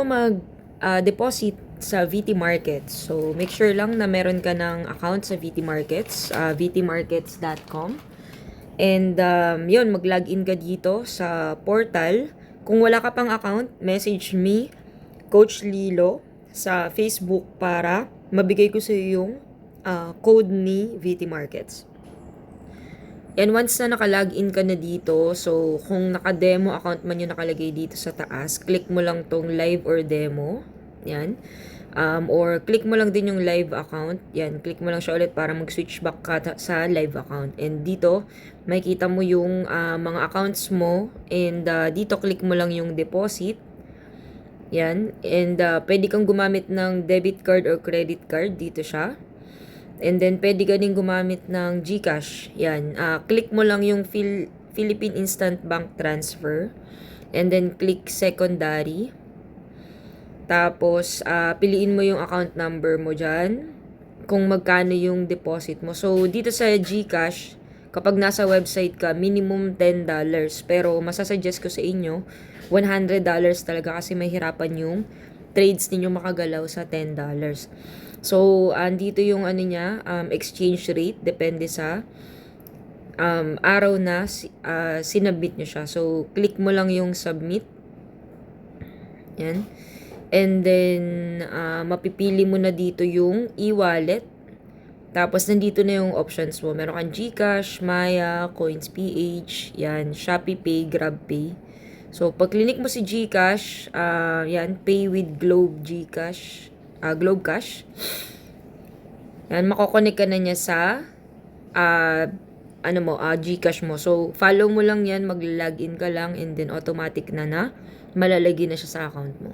mag-deposit sa VT Markets. So, make sure lang na meron ka ng account sa VT Markets, vtmarkets.com. And, yun, mag-login ka dito sa portal. Kung wala ka pang account, message me, Coach Lilo, sa Facebook para mabigay ko sa iyo yung code ni VT Markets. And once na naka-login ka na dito, so kung naka-demo account man yung nakalagay dito sa taas, click mo lang tong live or demo. Yan. Or click mo lang din yung live account. Yan, click mo lang siya ulit para mag-switch back ka sa live account. And dito, makikita mo yung mga accounts mo. And dito, click mo lang yung deposit. Yan. And pwede kang gumamit ng debit card or credit card. Dito siya. And then, pwede ka din gumamit ng GCash. Yan. Click mo lang yung Philippine Instant Bank Transfer. And then, click secondary. Tapos, piliin mo yung account number mo dyan. Kung magkano yung deposit mo. So, dito sa GCash, kapag nasa website ka, minimum $10. Pero, masasuggest ko sa inyo, $100 talaga kasi mahirapan yung trades ninyo makagalaw sa $10. So, andito yung exchange rate. Depende sa araw na sinubmit nyo siya. So, click mo lang yung submit. Yan. And then, mapipili mo na dito yung e-wallet. Tapos, nandito na yung options mo. Meron kang GCash, Maya, Coins.ph, yan, ShopeePay, GrabPay. So, pag clinic mo si GCash, yan, Pay with Globe GCash, Globe Cash. Yan, makokonek ka na niya sa GCash mo. So, follow mo lang yan, mag-login ka lang, and then automatic na malalagay na siya sa account mo.